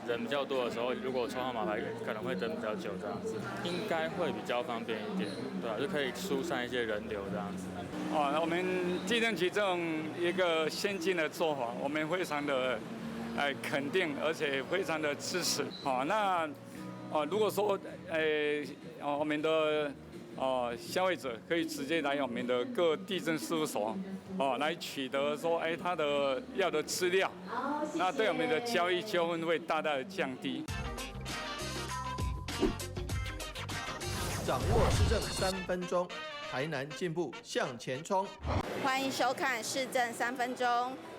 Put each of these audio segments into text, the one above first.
人比较多的时候，如果抽号码牌可能会等比较久这样子，应该会比较方便一点，对啊，就可以疏散一些人流这样子。我们地震局这种一个先进的做法，我们非常的肯定，而且非常的支持。如果说我们的消费者可以直接来我们的各地震事务所来取得说他的要的资料，那对我们的交易纠纷会大大的降低。掌握市政3分钟，台南进步向前冲。欢迎收看《市政3分钟》。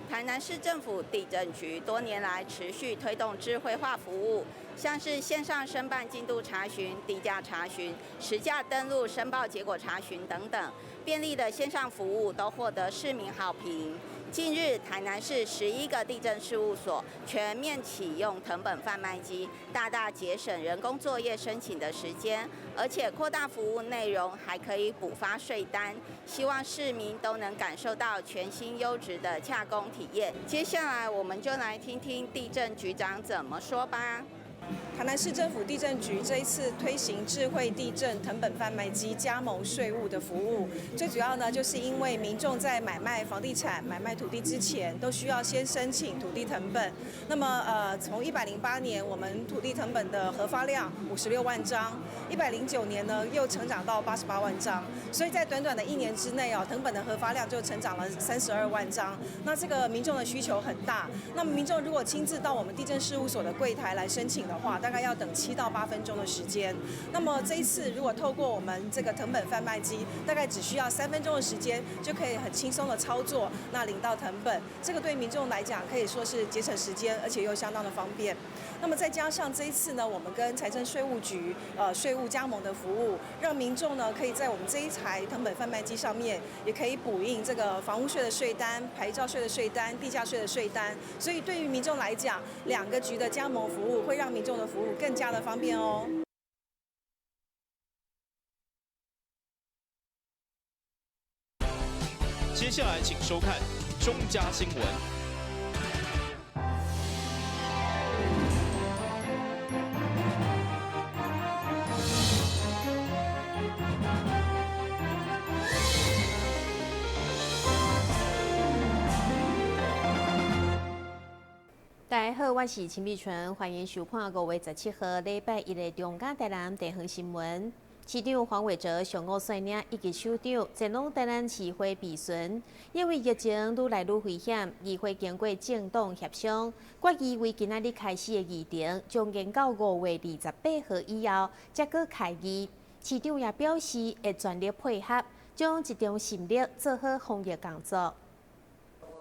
台南市政府地震局多年来持续推动智慧化服务，像是线上申办进度查询、地价查询、实价登录申报结果查询等等，便利的线上服务都获得市民好评。近日，台南市11个地震事务所全面启用誊本贩卖机，大大节省人工作业申请的时间，而且扩大服务内容，还可以补发税单。希望市民都能感受到全新优质的洽公体验。接下来，我们就来听听地震局长怎么说吧。台南市政府地震局这一次推行智慧地震誊本贩卖机加盟税务的服务，最主要呢，就是因为民众在买卖房地产、买卖土地之前，都需要先申请土地誊本。那么从108年我们土地誊本的核发量56万张，109年呢又成长到88万张，所以在短短的1年之内誊本的核发量就成长了32万张。那这个民众的需求很大，那么民众如果亲自到我们地震事务所的柜台来申请的话，大概要等7到8分钟的时间。那么这一次如果透过我们这个誊本贩卖机，大概只需要3分钟的时间，就可以很轻松的操作，那领到誊本。这个对民众来讲可以说是节省时间，而且又相当的方便。那么再加上这一次呢，我们跟财政税务局税务加盟的服务，让民众呢可以在我们这一台誊本贩卖机上面，也可以补印这个房屋税的税单、牌照税的税单、地价税的税单。所以对于民众来讲，2个局的加盟服务会让民众的服务更加的方便哦。接下来请收看中嘉新闻。大家好，我是陈碧纯，欢迎收看5月17号礼拜一的中嘉台南地方新闻。市长黄伟哲上午率领以及首长前往台南市会备询，因为疫情愈来愈危险，议会经过政党协商，决议为今仔日开始的议程，将延到5月28号以后才搁开议。市长也表示会全力配合，将集中心力做好防疫工作。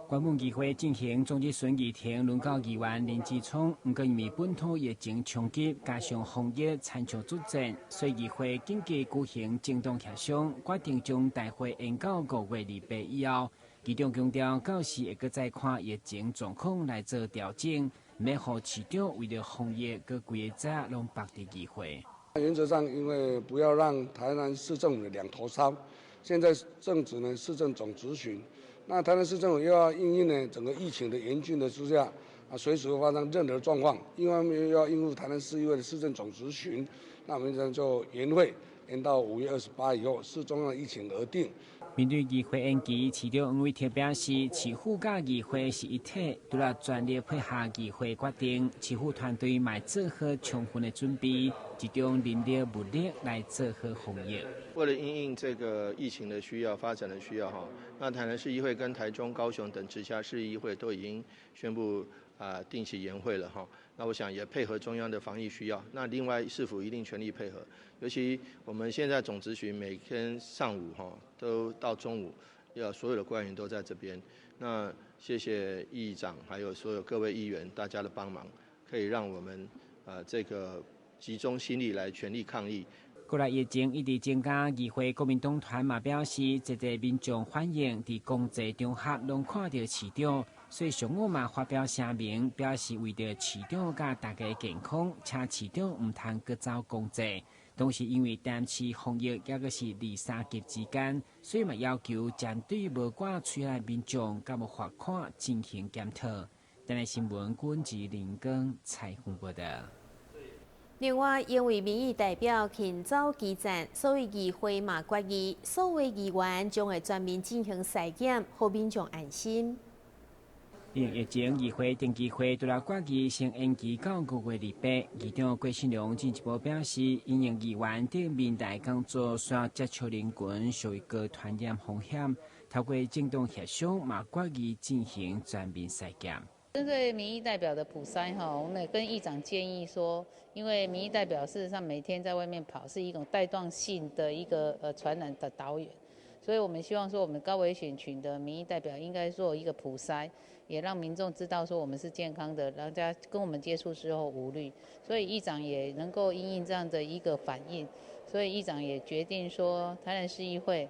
关门议会进行总质询议庭，轮到议员林志聪，不过因为本土疫情冲击，加上防疫残酷作战，所以议会紧急举行政党协商，决定将大会延到5月28以后。议长强调，到时会搁再看疫情状况来做调整，免让市长为了防疫，搁规个早拢绑在议会。原则上，因为不要让台南市政府两头烧，现在正值呢市政总质询。那台南市政府又要因应呢整个疫情的严峻的之下，随时会发生任何状况，一方面又要应付台南市议会的市政总质询，那我们这样就延会，延到5月28以后，视中央疫情而定。面对议会延期，市长黄伟哲表示，市府甲议会是一体，除了全力配合议会决定，市府团队嘛做好充分的准备，集中人力物力来做好防疫。为了因应这个疫情的需要、发展的需要那台南市议会跟台中、高雄等直辖市议会都已经宣布定期延会了那我想也配合中央的防疫需要。那另外市府一定全力配合，尤其我们现在总质询每天上午都到中午，所有的官员都在这边。那谢谢议长还有所有各位议员大家的帮忙，可以让我们这个集中心力来全力抗疫。过来疫情一直增加，议会国民党团嘛表示，一个民众反映伫公祭场合拢看到市长，所以上午嘛发表声明，表示为着市长甲大家健康，请市长唔通搁走公祭。同时因为担市防疫也个是2、3级之间，所以嘛要求针对无挂出来民众甲无罚款进行检讨。台南新闻管制林根采访报道。另外，因为民意代表勤走基层，所以议会嘛决议，所有议员将会全面进行筛检，让民众安心。因疫情，议会定期会除了决议先延期到5月28。议长郭信良进一步表示，因应议员顶面代工作需要接触人群，属于高传染风险，透过政党协商嘛决议进行全面筛检。针对民意代表的普筛我们也跟议长建议说，因为民意代表事实上每天在外面跑，是一种带状性的一个传染的导演，所以我们希望说，我们高危险群的民意代表应该做一个普筛，也让民众知道说我们是健康的，让大家跟我们接触之后无虑。所以议长也能够因应这样的一个反应，所以议长也决定说，台南市议会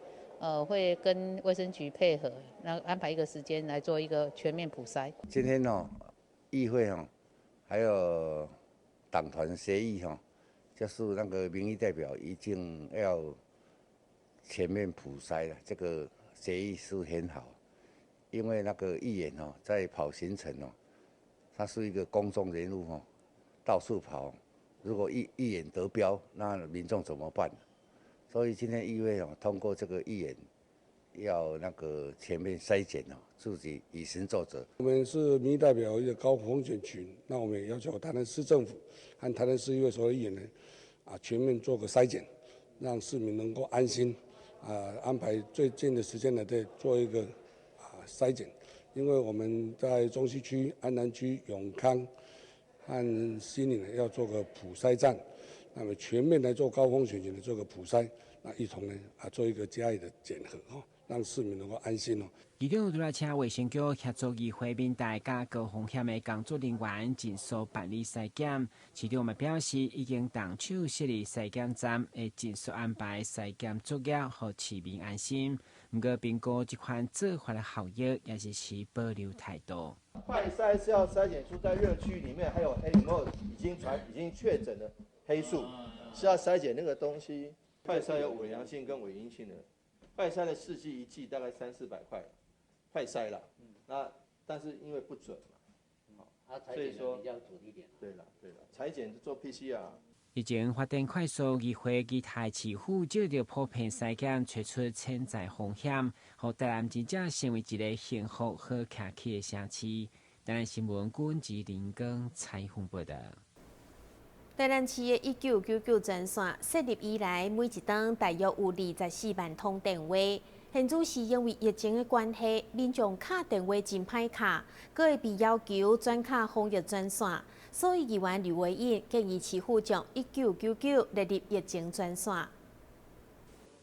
会跟卫生局配合，然后安排一个时间来做一个全面普筛。今天议会还有党团协议就是那个民意代表已经要全面普筛了，这个协议是很好，因为那个议员在跑行程他是一个公众人物到处跑，如果议员得标，那民众怎么办？所以今天议会通过这个议员要那个全面筛检自己以身作则。我们是民意代表一个高风险群，那我们也要求台南市政府和台南市议会所有议员呢全面做个筛检，让市民能够安心安排最近的时间呢再做一个筛检，因为我们在中西区、安南区、永康和西宁呢要做个普筛站。那么全面来做高风险群的做个普筛，那一同呢做一个加以的检核让市民能够安心议长除了请卫生局协助议会面代加高风险的工作人员尽速办理筛检，市长嘛表示已经动手设立筛检站，会尽速安排筛检作业，让市民安心。不过评估这款做法的效益，也是持保留态度。快筛是要筛检出在热区里面还有有没有已经确诊的黑数，是要筛检那个东西。快筛有伪阳性跟伪阴性的，快筛的试剂一剂大概300-400块，快筛啦。那但是因为不准嘛，所以说比较准一点。对了，裁剪做 PCR。疫情发展快速，议会其他市府借着普遍筛检，找出潜在风险，让台南真正成为一个幸福好徛起的城市。台南新闻管制林根采访报道。台南市的1999专线设立以来，每一档大约有24万通电话。现在是因为疫情的关系，民众卡电话真歹卡，佫会被要求转卡防疫专线。所以议员刘维印建议市府将1999列入疫情专线。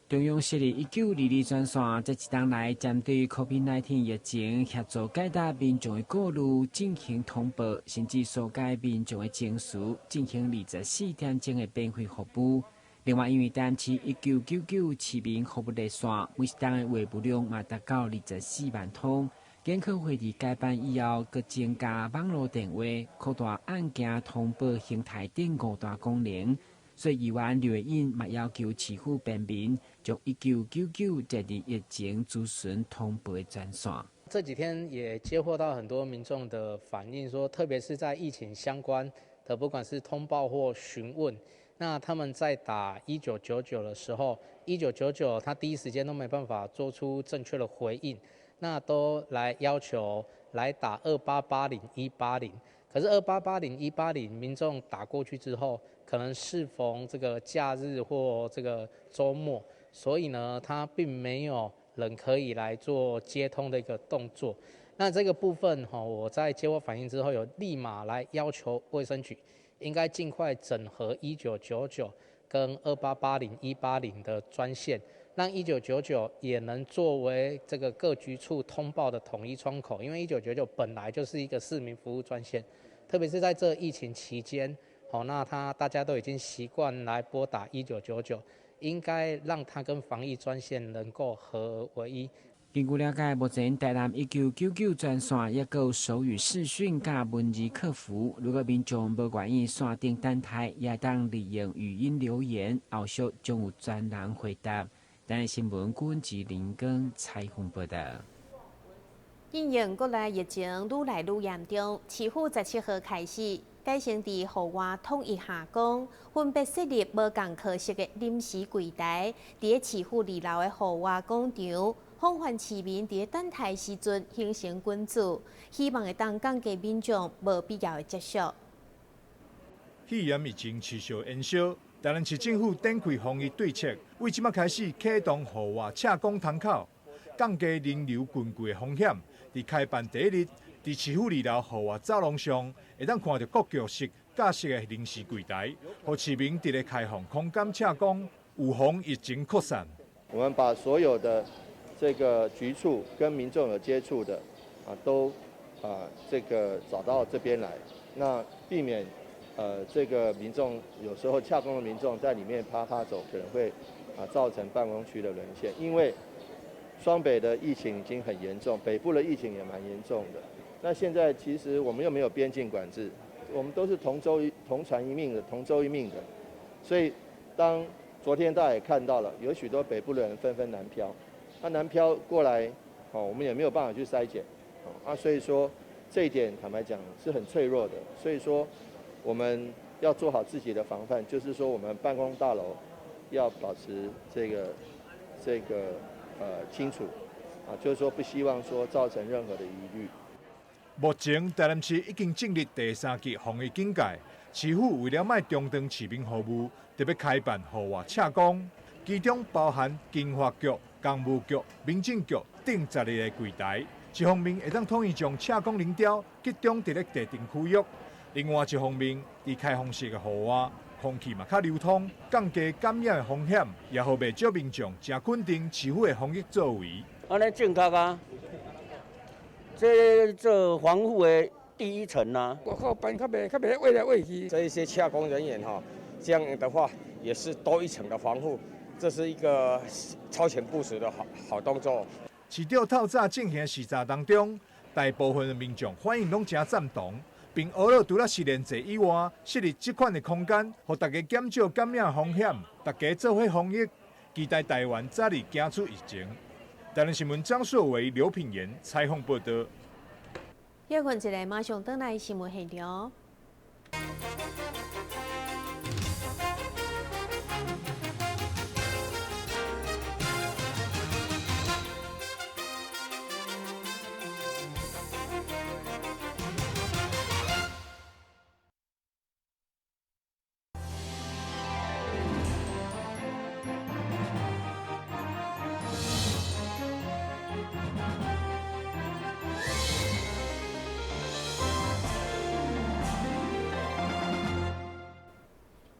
中央设立1922专线，这一档来针对 COVID-19 疫情协助解答民众的顾虑，进行通报，甚至疏解民众的情绪，进行24点钟的免费服务。另外，因为单市1999市民服务热线，每一档的话务量嘛达到24万通。健康会议改版以后，佮增加网络电话、扩大案件通报平台等5大功能。所以议员刘维印嘛要求市府便民将1999列入疫情咨询通报的专线。这几天也接获到很多民众的反映，说特别是在疫情相关的，不管是通报或询问，那他们在打1999的时候，1999他第一时间都没办法做出正确的回应，那都来要求来打2880-180。可是2880-180民众打过去之后，可能适逢这个假日或这个周末，所以呢，他并没有人可以来做接通的一个动作。那这个部分我在接获反映之后，有立马来要求卫生局应该尽快整合1999跟2880-180的专线，让1999也能作为这个各局处通报的统一窗口，因为1999本来就是一个市民服务专线，特别是在这疫情期间，那大家都已经习惯来拨打1999，应该让它跟防疫专线能够合为一。根据了解，目前台南1999专线也有手语视讯加文字客服，如果民众无愿意线顶等待，也当利用语音留言，后续将有专人回答。台南新闻管制林根采访报道。因应国内疫情愈来愈严重，市府17号开始改成伫户外统一下工，分别设立无共课室的临时柜台，伫市府2楼的户外广场，防范市民伫等待时阵形成群聚，希望会当降低民众无必要的接触。肺炎疫情持续延烧，台南市政府展开防疫对策，为即麦开始启动户外车公窗口，降低人流群聚的风险。伫开办第一日，伫市府2楼户外走廊上，会当看到各局式架设的临时柜台，让市民伫咧开放空间车公，预防疫情扩散。我们把所有的这个局处跟民众有接触的都这个找到这边来，那避免这个民众有时候洽公的民众在里面趴走，可能会造成办公区的沦陷，因为双北的疫情已经很严重，北部的疫情也蛮严重的。那现在其实我们又没有边境管制，我们都是同船一命的，同舟一命的。所以当昨天大家也看到了，有许多北部的人纷纷南漂，那南漂过来，我们也没有办法去筛检，所以说这一点坦白讲是很脆弱的。所以说我们要做好自己的防范，就是说我们办公大楼要保持这个清楚，就是说不希望说造成任何的疑虑。目前台南市已经进入第3级防疫警戒，市府为了卖中断市民服务，特别开办户外车公，其中包含经发局、公务局、民政局等12个柜台。一方面会当统一将车公零雕集中伫咧特定区域，另外一方面伫开放式的户外。空气嘛较流通，降低感染的风险，也好未少民众真肯定市府的防疫作为。安尼正确啊，这做防护的第一层啊。我靠，办较袂喂来喂去。这一些洽公人员这样的话也是多一层的防护，这是一个超前部署的好动作。市长透早进行的视察当中，大部分的民众反应拢真赞同。并学了除了实验者以外，设立这款的空间，让大家减少感染风险，大家做伙防疫，期待台湾早日走出疫情。台南新闻张硕维、刘品言采访报道。休困一下，马上转来新闻现场。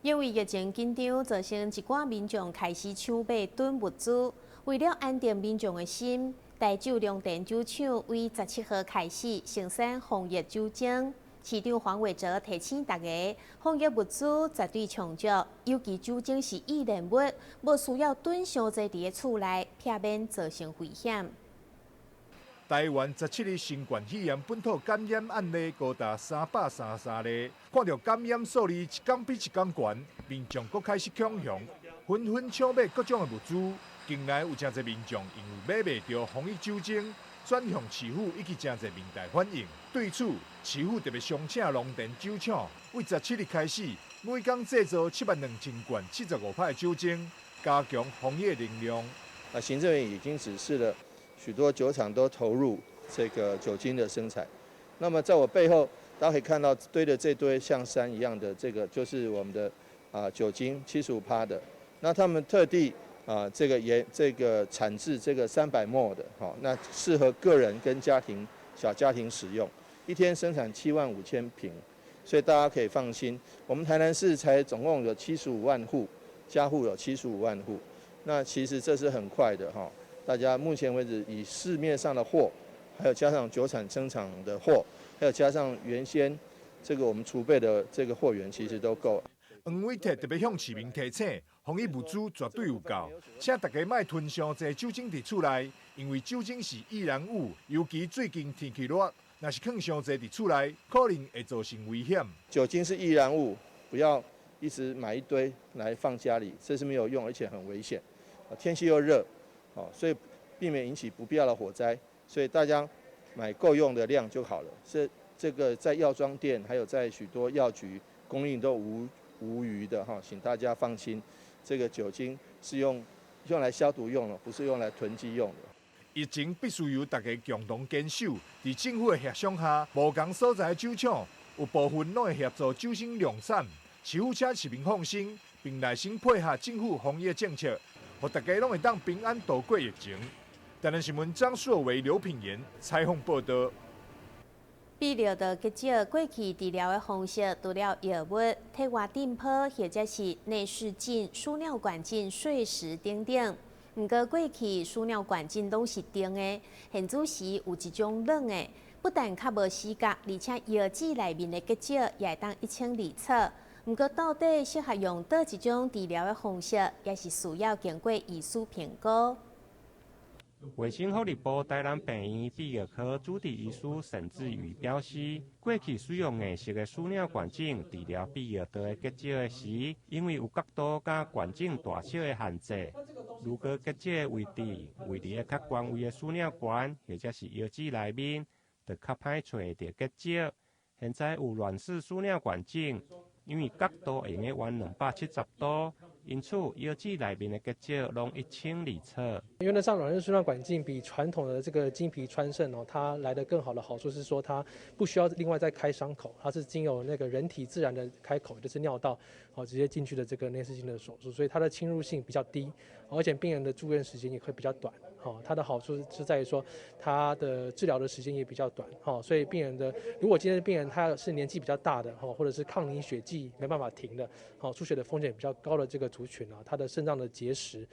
因为疫情紧张，造成一寡民众开始抢买囤物资。为了安定民众的心，台酒龙田酒厂为17号开始生产防疫酒精。市长黄伟哲提醒大家，防疫物资绝对充足，尤其酒精是易燃物，无需要囤伤济伫厝内，避免造成危险。台湾17日新冠肺炎本土感染案例高达333例，看到感染数字一天比一天悬，民众佫开始恐慌，纷纷抢买各种的物资。近来有真侪民众因为买袂到防疫酒精，转向市府以及真侪民代反映。对此，市府特别商请龙田酒厂，为17日开始，每天制造72000罐75%的酒精，加强防疫能量。行政院已经指示了。许多酒厂都投入这个酒精的生产。那么在我背后，大家可以看到堆的这堆像山一样的，这个就是我们的酒精75%的。那他们特地这个产制这个300 ml 的，那适合个人跟小家庭使用，一天生产75000瓶，所以大家可以放心。我们台南市才总共有75万户，家户有75万户，那其实这是很快的哈。大家目前为止以市面上的货，还有加上酒厂生产的货，还有加上原先这个我们储备的这个货源，其实都够。黄伟哲特别向市民提醒，防疫物资绝对有够，请大家莫囤上侪酒精伫厝内，因为酒精是易燃物，尤其最近天气热，若是放上侪伫厝内，可能会造成危险。酒精是易燃物，不要一直买一堆来放家里，这是没有用，而且很危险。天气又热。所以避免引起不必要的火灾，所以大家买够用的量就好了。这个在药妆店还有在许多药局供应都无余的哈，请大家放心，这个酒精是用来消毒用的，不是用来囤积用的。疫情必须由大家共同坚守，在政府的协商下，无同所在的酒厂有部分拢会协助酒精量产，市府请市民放心，并耐心配合政府防疫政策，让大家拢会当平安度过疫情。台南新闻张硕维、刘品言采访报道。泌尿道结石过去治疗的方式，除了药物、体外震波或者是内视镜、输尿管镜、碎石等等。不过过去输尿管镜拢是定的，现主时有一种软的，不但较无死角，而且药剂内面的结石也会当一清二楚。不过到底适合用倒一种治疗的方式，也是需要经过医师评估。卫生福利部台南病院泌尿科主治医师陈志宇表示，过去使用硬式的输尿管镜治疗泌尿道的结石时，因为有角度甲管径大小的限制，如果结石的位置位伫较悬位的输尿管或者是药剂内面，就较歹找到结石。现在有软式输尿管镜，因为角度会用弯270度。因此，药剂内面的结石拢一清二楚。原则上，软式输尿管镜比传统的这个经皮穿肾它来的更好的好处是说，它不需要另外再开伤口，它是经由那个人体自然的开口，就是尿道，直接进去的这个内视镜的手术，所以它的侵入性比较低，而且病人的住院时间也会比较短。它的好处是在于说，它的治疗的时间也比较短，所以病人的如果今天的病人他是年纪比较大的，或者是抗凝血剂没办法停的，出血的风险比较高的这个族群他的肾脏的结石，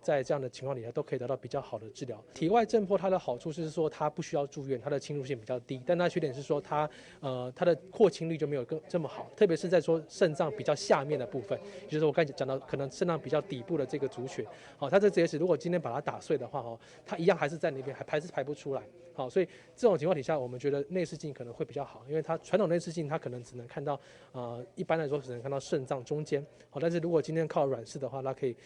在这样的情况底下都可以得到比较好的治疗。体外震波它的好处是说它不需要住院，它的侵入性比较低，但它的缺点是说它的扩清率就没有这么好，特别是在说肾脏比较下面的部分，也就是我刚才讲到可能肾脏比较底部的这个族群，它这结石如果今天把它打碎的话，它一样还是在那边，还是排不出来。所以这种情况底下，我们觉得内视镜可能会比较好，因为它传统内视镜它可能只能看到一般来说只能看到肾脏中间，但是如果今天靠软式的话，它可以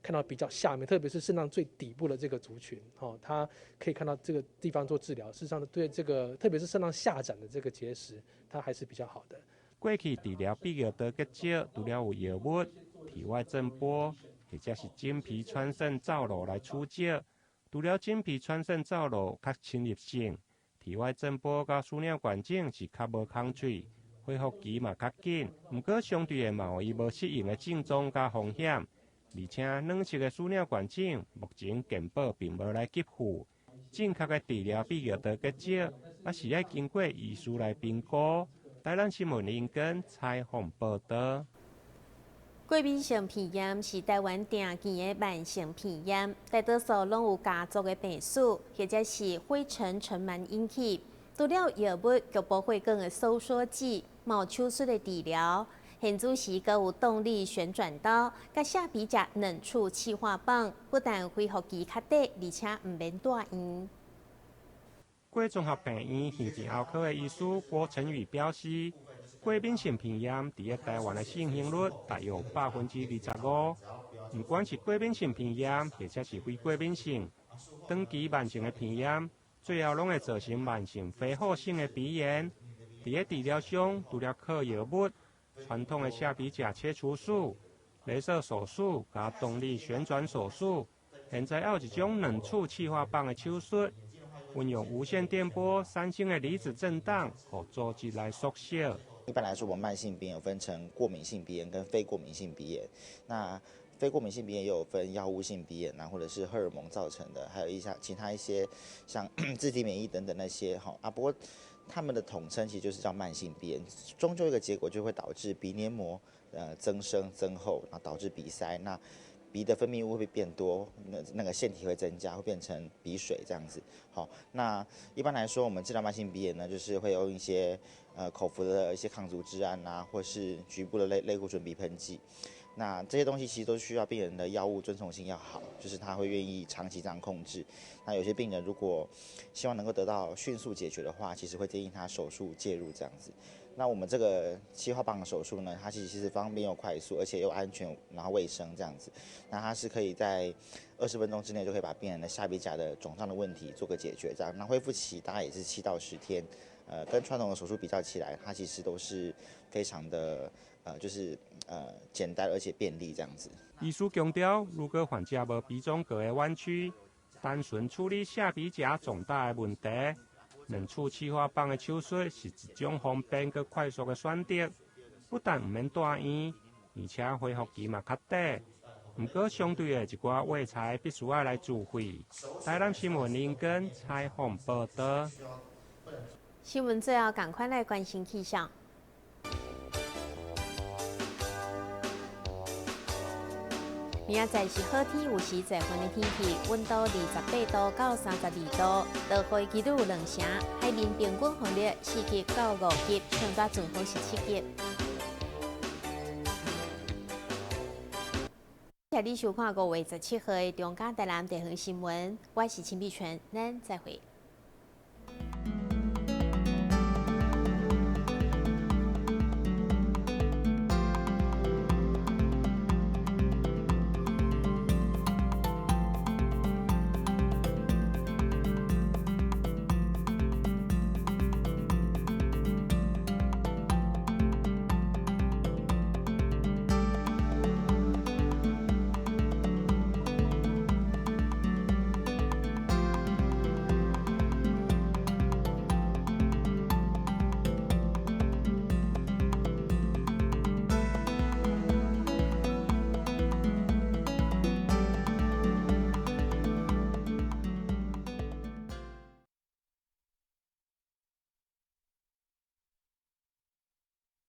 看到比较下面，特别是肾脏最底部的这个族群，它可以看到这个地方做治疗。事实上，对这个特别是肾脏下展的这个结石，它还是比较好的。过去治疗泌尿道结石，除了有药物、体外震波，或者是经皮穿肾造瘘来处置。除了经皮穿肾造瘘较侵入性，体外震波甲输尿管镜是较无空嘴，恢复期嘛较紧。不过相对的嘛有伊无适应的症状甲风险，而且软式的输尿管镜目前健保并无来给付。正确的治疗泌尿道结石，也是要经过医师来评估。台南新闻林根采访报道。过敏性鼻炎是台湾常见的慢性鼻炎，大多数拢有家族的病史，或者是灰尘尘螨引起。除了药物局部血管的收缩剂、毛手术的治疗，现主时阁有动力旋转刀、甲下鼻甲软处气化棒，不但恢复期较短，而且唔免住院。贵综合病院耳鼻喉科的医师郭成宇表示，过敏性鼻炎伫台湾的盛行率大约25%。不管是过敏性鼻炎，或者是非过敏性、长期慢性的鼻炎，最后拢会造成慢性恢复性的鼻炎。伫治疗上，除了靠药物、传统的下鼻甲切除术、雷射手术加动力旋转手术，现在还有一种软处气化棒的手术。运用无线电波、3星的离子震荡，和组织来缩小。一般来说，我们慢性鼻炎有分成过敏性鼻炎跟非过敏性鼻炎。那非过敏性鼻炎也有分药物性鼻炎或者是荷尔蒙造成的，还有其他一些像自体免疫等等那些不过他们的统称其实就是叫慢性鼻炎，终究一个结果就会导致鼻黏膜增生增厚，然后导致鼻塞。那鼻的分泌物会变多，那个腺体会增加，会变成鼻水这样子。那一般来说，我们治疗慢性鼻炎呢，就是会用一些口服的一些抗组织胺或是局部的类固醇鼻喷剂。那这些东西其实都需要病人的药物遵从性要好，就是他会愿意长期这样控制。那有些病人如果希望能够得到迅速解决的话，其实会建议他手术介入这样子。那我们这个气化棒手术呢，它其实是方便又快速，而且又安全，然后卫生这样子。那它是可以在20分钟之内就可以把病人的下鼻甲的肿胀的问题做个解决，这样。那恢复期大概也是7到10天。跟传统的手术比较起来，它其实都是非常的简单而且便利这样子。医师强调，如果患者无鼻中隔的弯曲，单纯处理下鼻甲肿大的问题，冷处气化棒的手术是一种方便佮快速的选择，不但唔免大院，而且恢复期嘛较短。不过相对的一寡卫材必须要来自费。台南新闻林根采访报道。新闻最后赶快来关心气象。明仔载是好天，有时侪云的天气，温度28度到32度，落雨几率有2成，海面平均风力4级到5级，上大阵风是7级。谢你收看5月17号的中港台南地方新闻，我是陈碧泉，咱再会。